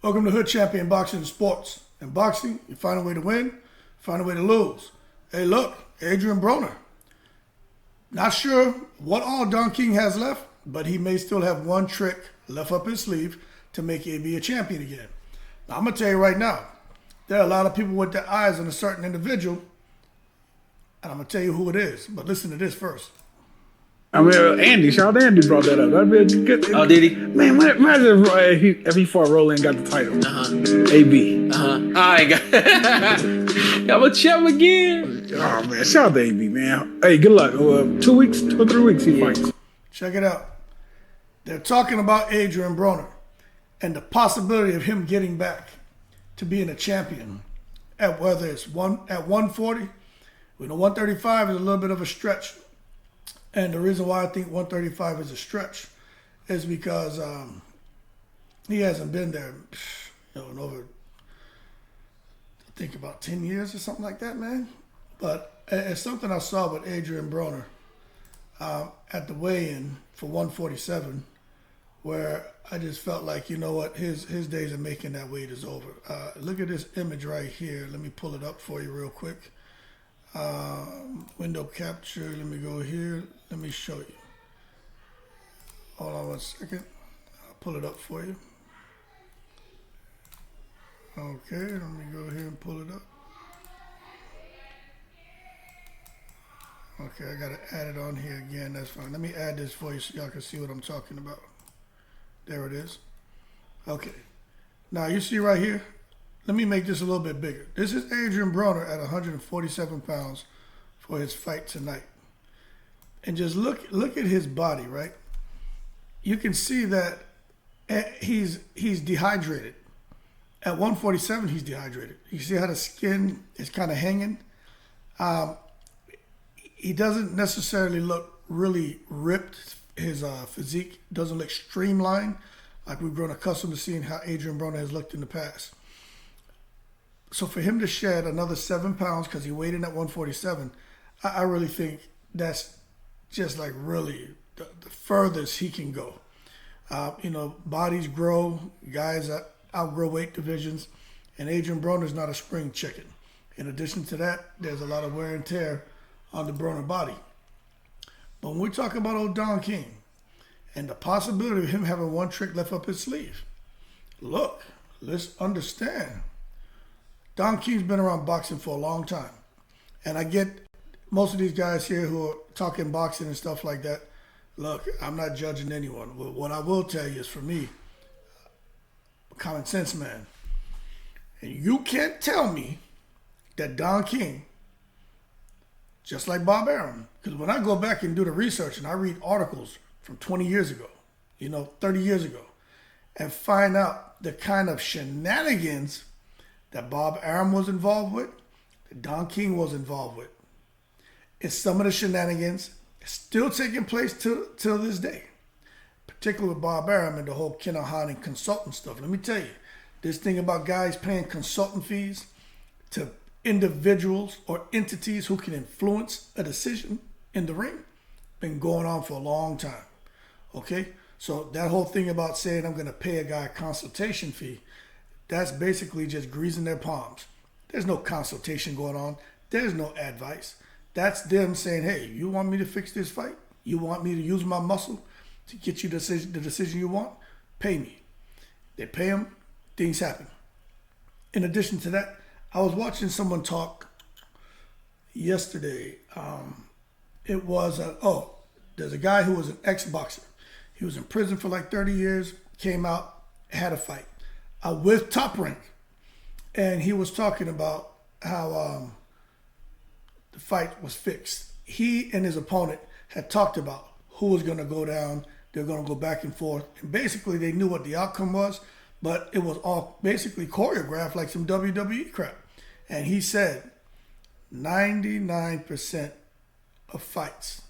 Welcome to Hood Champion Boxing and Sports. In boxing, you find a way to win, find a way to lose. Hey, look, Adrien Broner. Not sure what all Don King has left, but he may still have one trick left up his sleeve to make AB a champion again. Now, I'm going to tell you right now, there are a lot of people with their eyes on a certain individual, and I'm going to tell you who it is. But listen to this first. I mean, Andy, shout out Andy brought that up. That'd be a good. Oh, did he? Man, imagine if he fought Roland and got the title. AB. I got a champ again. Oh, man. Shout out to AB, man. Hey, good luck. 2 weeks, 2 or 3 weeks he fights. Check it out. They're talking about Adrien Broner and the possibility of him getting back to being a champion at whether it's at 140. We know 135 is a little bit of a stretch. And the reason why I think 135 is a stretch is because he hasn't been there in over, I think, about 10 years or something like that, man. But it's something I saw with Adrien Broner at the weigh-in for 147 where I just felt like, you know what, his days of making that weight is over. Look at this image right here. Let me pull it up for you real quick. Window capture. Let me go here. Let me show you. Hold on 1 second. I'll pull it up for you. Okay, let me go here and pull it up. Okay, I gotta add it on here again. That's fine. Let me add this for you so y'all can see what I'm talking about. There it is. Okay. Now you see right here. Let me make this a little bit bigger. This is Adrien Broner at 147 pounds for his fight tonight. And just look at his body, right? You can see that he's dehydrated. At 147, he's dehydrated. You see how the skin is kind of hanging? He doesn't necessarily look really ripped. His physique doesn't look streamlined like we've grown accustomed to seeing how Adrien Broner has looked in the past. So for him to shed another 7 pounds because he weighed in at 147, I really think that's just like really the furthest he can go. Bodies grow, guys outgrow weight divisions, and Adrien Broner is not a spring chicken. In addition to that, there's a lot of wear and tear on the Broner body. But when we talk about old Don King and the possibility of him having one trick left up his sleeve, look, let's understand. Don King's been around boxing for a long time. And I get most of these guys here who are talking boxing and stuff like that. Look, I'm not judging anyone. What I will tell you is, for me, common sense man. And you can't tell me that Don King, just like Bob Arum, because when I go back and do the research and I read articles from 20 years ago, 30 years ago, and find out the kind of shenanigans that Bob Arum was involved with, that Don King was involved with. It's some of the shenanigans still taking place till this day, particularly with Bob Arum and the whole Kinahan and consultant stuff. Let me tell you, this thing about guys paying consultant fees to individuals or entities who can influence a decision in the ring been going on for a long time. Okay? So that whole thing about saying I'm going to pay a guy a consultation fee, that's basically just greasing their palms. There's no consultation going on. There's no advice. That's them saying, hey, you want me to fix this fight? You want me to use my muscle to get you the decision you want? Pay me. They pay them, things happen. In addition to that, I was watching someone talk yesterday. There's a guy who was an ex-boxer. He was in prison for like 30 years, came out, had a fight with Top Rank. And he was talking about how the fight was fixed. He and his opponent had talked about who was going to go down. They're going to go back and forth. And basically they knew what the outcome was, but it was all basically choreographed like some WWE crap. And he said 99% of fights,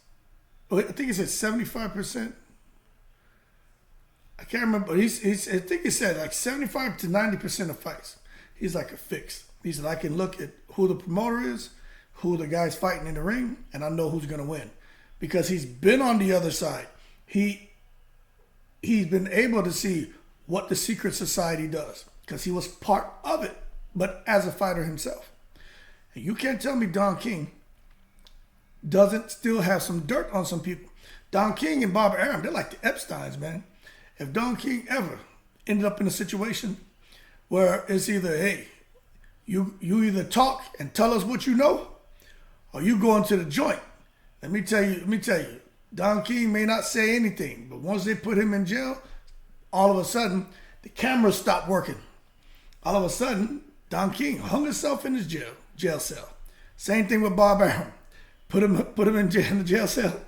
I think he said 75%. I can't remember, but I think he said like 75 to 90% of fights, he's like a fix. He said, I can look at who the promoter is, who the guy's fighting in the ring, and I know who's going to win. Because he's been on the other side. He's been able to see what the secret society does. because he was part of it, but as a fighter himself. And you can't tell me Don King doesn't still have some dirt on some people. Don King and Bob Arum, they're like the Epsteins, man. If Don King ever ended up in a situation where it's either, hey, you either talk and tell us what you know, or you go into the joint. Let me tell you, Don King may not say anything, but once they put him in jail, all of a sudden, the cameras stopped working. All of a sudden, Don King hung himself in his jail cell. Same thing with Bob Arum. Put him in the jail cell.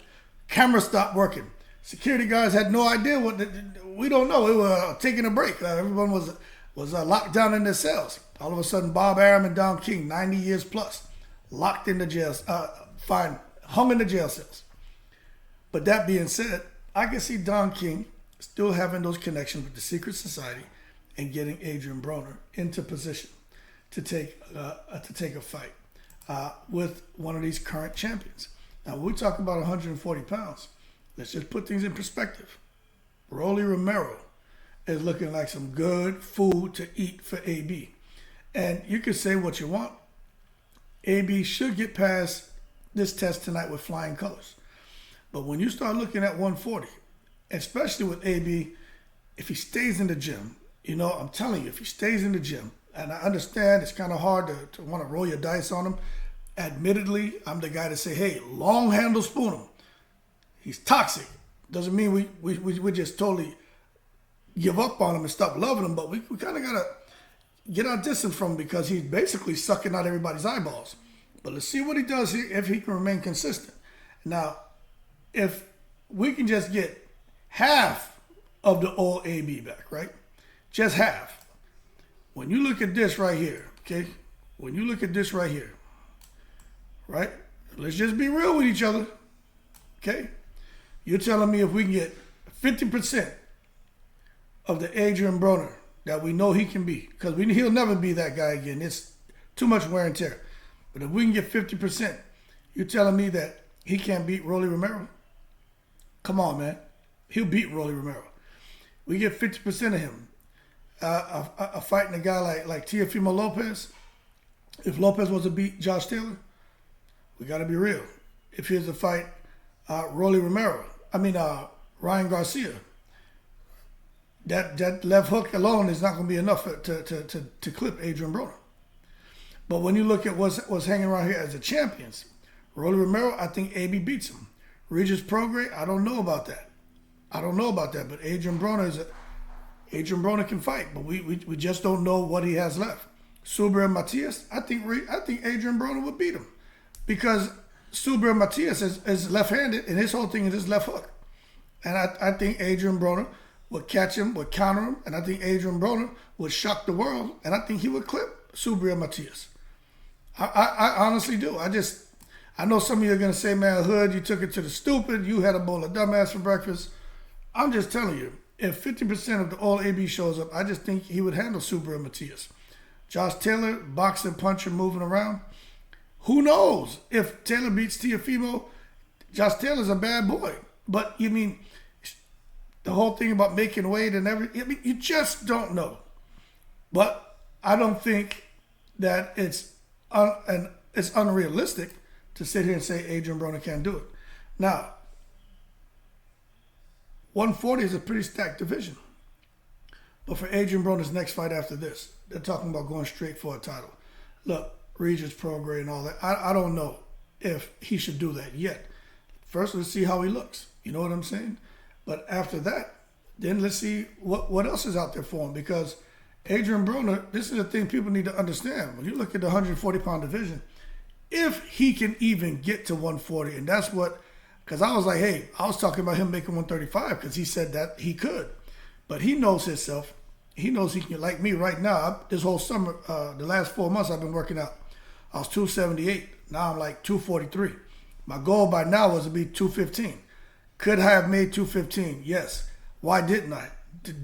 Cameras stopped working. Security guards had no idea we don't know. We were taking a break. Everyone was locked down in their cells. All of a sudden, Bob Arum and Don King, 90 years plus, locked in the jail, hung in the jail cells. But that being said, I can see Don King still having those connections with the secret society and getting Adrien Broner into position to take a fight with one of these current champions. Now, when we talk about 140 pounds, let's just put things in perspective. Rolly Romero is looking like some good food to eat for AB. And you can say what you want. AB should get past this test tonight with flying colors. But when you start looking at 140, especially with AB, if he stays in the gym, I'm telling you, if he stays in the gym, and I understand it's kind of hard to want to roll your dice on him. Admittedly, I'm the guy to say, hey, long handle spoon him. He's toxic. Doesn't mean we just totally give up on him and stop loving him, but we kind of got to get our distance from him because he's basically sucking out everybody's eyeballs. But let's see what he does here if he can remain consistent. Now, if we can just get half of the old AB back, right? Just half. When you look at this right here, okay? When you look at this right here, right? Let's just be real with each other, okay? You're telling me if we can get 50% of the Adrien Broner that we know he can be, because he'll never be that guy again. It's too much wear and tear. But if we can get 50%, you're telling me that he can't beat Rolly Romero? Come on, man. He'll beat Rolly Romero. We get 50% of him. Fighting a guy like Teofimo Lopez. If Lopez was to beat Josh Taylor, we got to be real. If he was to fight Rolly Romero, Ryan Garcia, that left hook alone is not going to be enough to clip Adrien Broner. But when you look at what's hanging around here as the champions, Rolly Romero, I think AB beats him. Regis Prograis, I don't know about that. But Adrien Broner can fight, but we just don't know what he has left. Subriel Matias, I think Adrien Broner would beat him because Subriel Matias is left-handed and his whole thing is his left hook. And I think Adrien Broner would catch him, would counter him, and I think Adrien Broner would shock the world, and I think he would clip Subriel Matias. I honestly do. I know some of you are going to say, man, Hood, you took it to the stupid. You had a bowl of dumbass for breakfast. I'm just telling you, if 50% of the all AB shows up, I just think he would handle Subriel Matias. Josh Taylor, boxing, puncher, moving around. Who knows? If Taylor beats Teofimo, Josh Taylor's a bad boy. But you mean the whole thing about making weight and everything, you just don't know. But I don't think that it's unrealistic to sit here and say Adrien Broner can't do it. Now, 140 is a pretty stacked division. But for Adrien Broner's next fight after this, they're talking about going straight for a title. Look, Regis Prograis and all that, I don't know if he should do that yet. First, let's see how he looks. You know what I'm saying? But after that, then let's see what else is out there for him. Because Adrien Broner, this is the thing people need to understand. When you look at the 140-pound division, if he can even get to 140, and that's what, because I was like, hey, I was talking about him making 135 because he said that he could. But he knows himself. He knows he can, like me right now, this whole summer, the last 4 months I've been working out. I was 278. Now I'm like 243. My goal by now was to be 215. Could I have made 215? Yes. Why didn't I?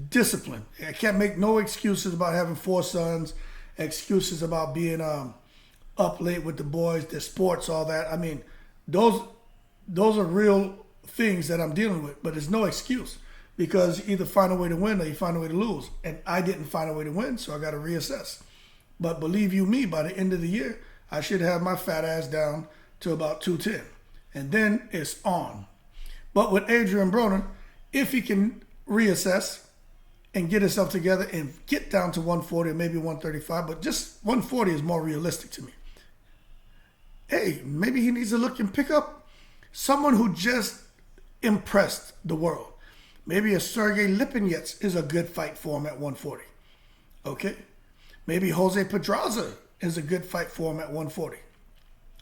Discipline. I can't make no excuses about having 4 sons, excuses about being up late with the boys, their sports, all that. I mean, those are real things that I'm dealing with, but there's no excuse. because you either find a way to win or you find a way to lose. And I didn't find a way to win, so I got to reassess. But believe you me, by the end of the year, I should have my fat ass down to about 210. And then it's on. But with Adrien Broner, if he can reassess and get himself together and get down to 140 or maybe 135, but just 140 is more realistic to me. Hey, maybe he needs to look and pick up someone who just impressed the world. Maybe a Sergey Lipinets is a good fight for him at 140. Okay? Maybe Jose Pedraza is a good fight for him at 140.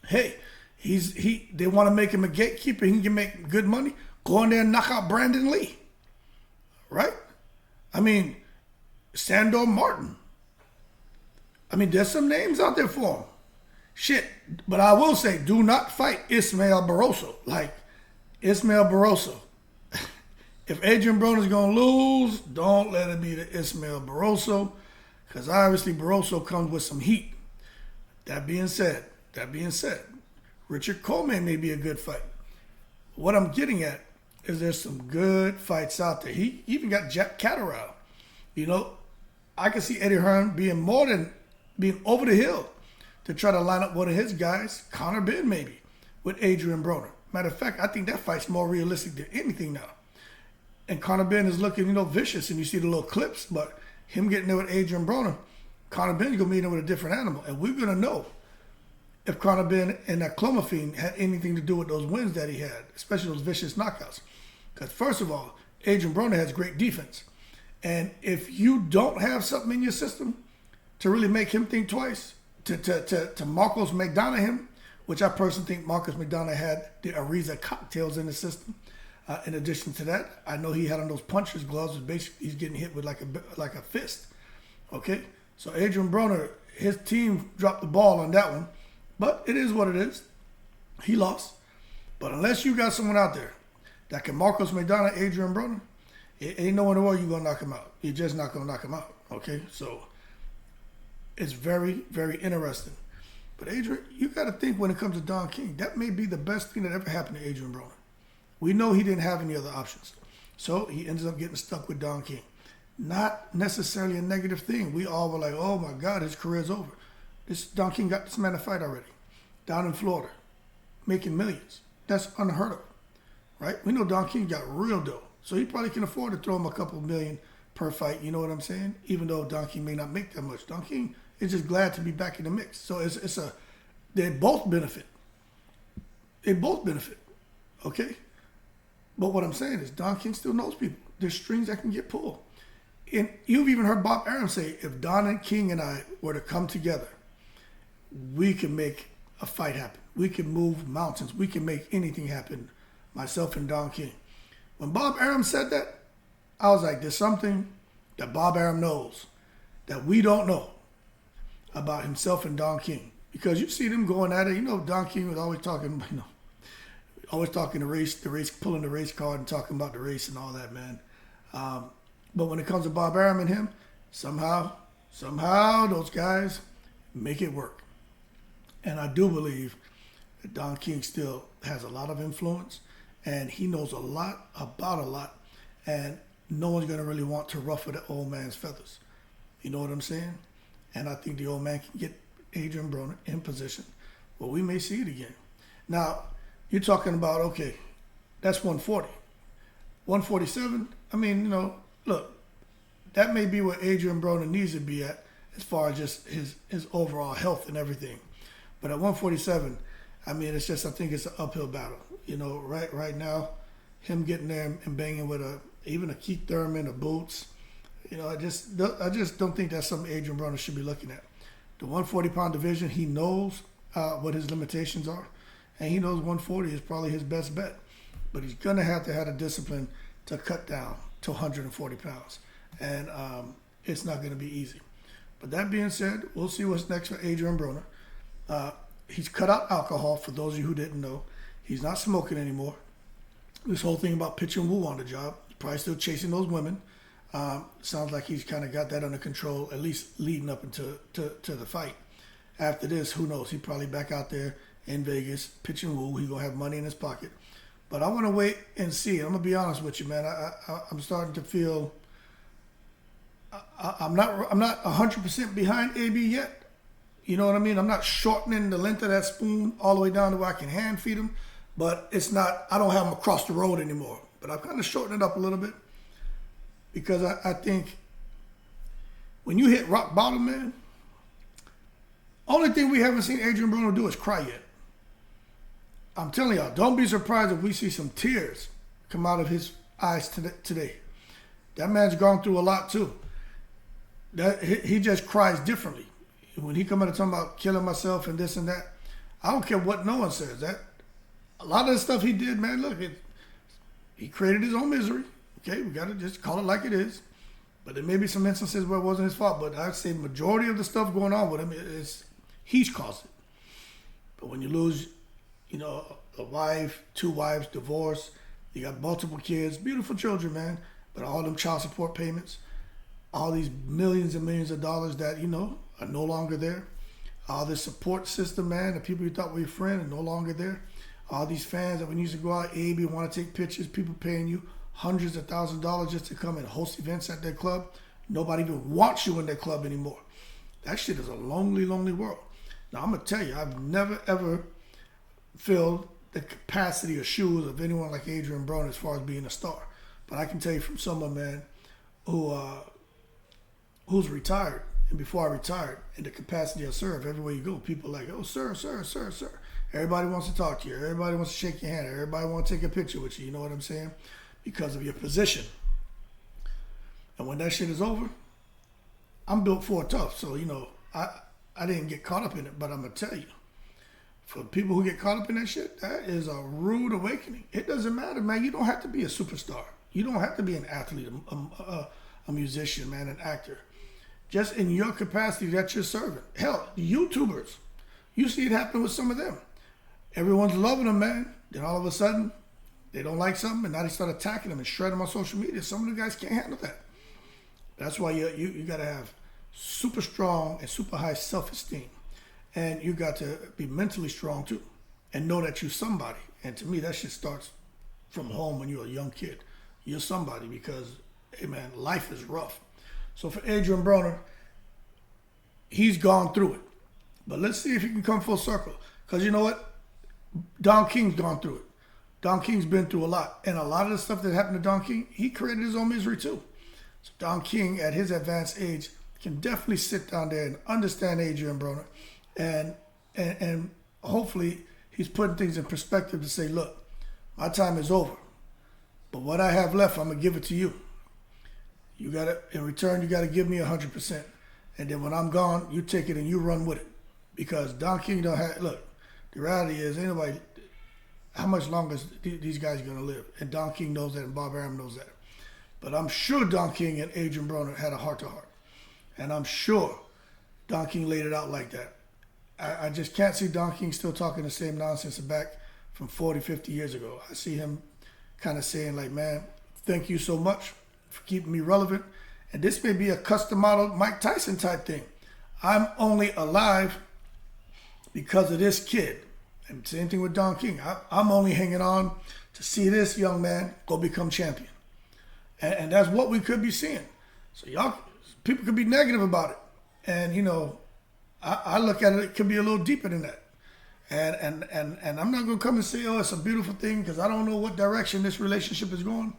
Hey, they want to make him a gatekeeper. He can make good money. Go in there and knock out Brandon Lee. Right? I mean, Sandor Martin. I mean, there's some names out there for him. Shit. But I will say, do not fight Ismael Barroso. Like, Ismael Barroso. If Adrien Broner's going to lose, don't let it be the Ismael Barroso. Because obviously Barroso comes with some heat. That being said, Richard Coleman may be a good fight. What I'm getting at is there's some good fights out there. He even got Jack Catterall. You know, I can see Eddie Hearn being over the hill to try to line up one of his guys, Conor Benn maybe, with Adrien Broner. Matter of fact, I think that fight's more realistic than anything now. And Conor Benn is looking, vicious, and you see the little clips, but him getting there with Adrien Broner, Conor Benn's going to be in there with a different animal. And we're going to know if Conor Benn and that clomiphene had anything to do with those wins that he had, especially those vicious knockouts. Because first of all, Adrien Broner has great defense. And if you don't have something in your system to really make him think twice, to Marcos McDonough him, which I personally think Marcos McDonough had the Ariza cocktails in the system. In addition to that, I know he had on those puncher's gloves. Basically, he's getting hit with like a fist. Okay? So Adrien Broner, his team dropped the ball on that one. But it is what it is. He lost. But unless you got someone out there that can Marcos McDonough, Adrien Broner, it ain't no in the world you're going to knock him out. You're just not going to knock him out. Okay? So it's very, very interesting. But Adrien, you got to think when it comes to Don King, that may be the best thing that ever happened to Adrien Broner. We know he didn't have any other options. So he ends up getting stuck with Don King. Not necessarily a negative thing. We all were like, oh my God, his career's over. Don King got this man a fight already. Down in Florida. Making millions. That's unheard of. Right? We know Don King got real dough. So he probably can afford to throw him a couple million per fight. You know what I'm saying? Even though Don King may not make that much. Don King is just glad to be back in the mix. So they both benefit. They both benefit. Okay? But what I'm saying is Don King still knows people. There's strings that can get pulled. And you've even heard Bob Arum say, if Don and King and I were to come together, we can make a fight happen. We can move mountains. We can make anything happen, myself and Don King. When Bob Arum said that, I was like, there's something that Bob Arum knows that we don't know about himself and Don King. Because you see them going at it. Don King was always talking, always talking the race, pulling the race card and talking about the race and all that, man. But when it comes to Bob Arum and him, somehow those guys make it work. And I do believe that Don King still has a lot of influence and he knows a lot about a lot, and no one's going to really want to ruffle the old man's feathers. You know what I'm saying? And I think the old man can get Adrien Broner in position. Well, we may see it again. Now, you're talking about, okay, that's 140. 147, I mean, look, that may be where Adrien Broner needs to be at as far as just his overall health and everything. But at 147, I mean, it's just, I think it's an uphill battle. Right now, him getting there and banging with even a Keith Thurman or Boots, I just don't think that's something Adrien Broner should be looking at. The 140-pound division, he knows what his limitations are. And he knows 140 is probably his best bet. But he's going to have the discipline to cut down to 140 pounds. And it's not going to be easy. But that being said, we'll see what's next for Adrien Broner. He's cut out alcohol, for those of you who didn't know. He's not smoking anymore. This whole thing about pitching Wu on the job, he's probably still chasing those women. Sounds like he's kind of got that under control, at least leading up into the fight. After this, who knows? He's probably back out there in Vegas pitching Wu. He's going to have money in his pocket. But I want to wait and see. I'm gonna be honest with you, man. I'm starting to feel I'm not 100% behind AB yet. You know what I mean? I'm not shortening the length of that spoon all the way down to where I can hand feed him, but it's not. I don't have him across the road anymore. But I've kind of shortened it up a little bit because I think when you hit rock bottom, man, only thing we haven't seen Adrien Broner do is cry yet. I'm telling y'all, don't be surprised if we see some tears come out of his eyes today. That man's gone through a lot too. He just cries differently. When he come out and talking about killing myself and this and that, I don't care what no one says. That a lot of the stuff he did, man, look, he created his own misery. Okay, we got to just call it like it is. But there may be some instances where it wasn't his fault. But I'd say the majority of the stuff going on with him is he's caused it. But when you lose, a wife, 2 wives, divorce, you got multiple kids, beautiful children, man. But all them child support payments, all these millions and millions of dollars that, are no longer there. All this support system, man, the people you thought were your friend are no longer there. All these fans that when you used to go out, AB, want to take pictures, people paying you hundreds of thousands of dollars just to come and host events at their club. Nobody even wants you in their club anymore. That shit is a lonely, lonely world. Now, I'm going to tell you, I've never, ever filled the capacity or shoes of anyone like Adrien Broner as far as being a star. But I can tell you from someone, man, who's retired, and before I retired, in the capacity I serve, everywhere you go, people are like, oh, sir, sir, sir, sir. Everybody wants to talk to you. Everybody wants to shake your hand. Everybody wants to take a picture with you. You know what I'm saying? Because of your position. And when that shit is over, I'm built for it tough. So, I didn't get caught up in it, but I'm going to tell you, for people who get caught up in that shit, that is a rude awakening. It doesn't matter, man. You don't have to be a superstar. You don't have to be an athlete, a musician, man, an actor. Just in your capacity that you're serving. Hell, YouTubers, you see it happen with some of them. Everyone's loving them, man. Then all of a sudden, they don't like something, and now they start attacking them and shredding them on social media. Some of the guys can't handle that. That's why you got to have super strong and super high self-esteem. And you got to be mentally strong, too, and know that you're somebody. And to me, that shit starts from home when you're a young kid. You're somebody because, hey, man, life is rough. So for Adrien Broner, he's gone through it. But let's see if he can come full circle. Because you know what? Don King's gone through it. Don King's been through a lot. And a lot of the stuff that happened to Don King, he created his own misery too. So Don King, at his advanced age, can definitely sit down there and understand Adrien Broner. And hopefully he's putting things in perspective to say, look, my time is over. But what I have left, I'm going to give it to you. In return, you got to give me 100%. And then when I'm gone, you take it and you run with it. Because Don King don't have, look, the reality is, anybody, how much longer is these guys going to live? And Don King knows that, and Bob Arum knows that. But I'm sure Don King and Adrien Broner had a heart-to-heart. And I'm sure Don King laid it out like that. I just can't see Don King still talking the same nonsense back from 40, 50 years ago. I see him kind of saying like, man, thank you so much for keeping me relevant. And this may be a custom model Mike Tyson type thing. I'm only alive because of this kid. And same thing with Don King. I'm only hanging on to see this young man go become champion. And that's what we could be seeing. So people could be negative about it. And, I look at it, it could be a little deeper than that. And I'm not going to come and say, oh, it's a beautiful thing, because I don't know what direction this relationship is going.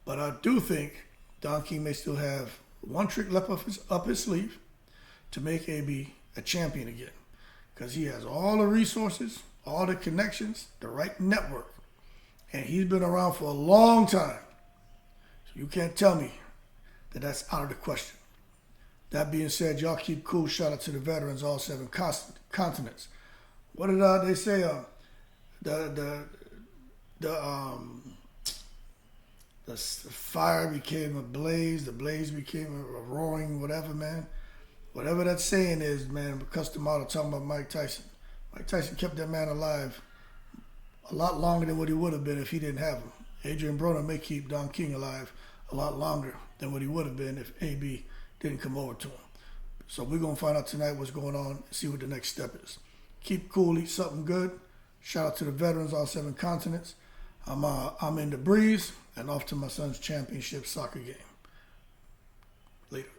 But I do think Don King may still have one trick left up his sleeve to make AB a champion again. Because he has all the resources, all the connections, the right network. And he's been around for a long time. So you can't tell me that that's out of the question. That being said, y'all keep cool. Shout out to the veterans, all 7 continents. What did they say? The fire became a blaze. The blaze became a roaring whatever, man. Whatever that saying is, man. Custom model talking about Mike Tyson. Mike Tyson kept that man alive a lot longer than what he would have been if he didn't have him. Adrien Broner may keep Don King alive a lot longer than what he would have been if AB didn't come over to him. So we're going to find out tonight what's going on and see what the next step is. Keep cool, eat something good. Shout out to the veterans, all 7 continents. I'm in the breeze and off to my son's championship soccer game. Later.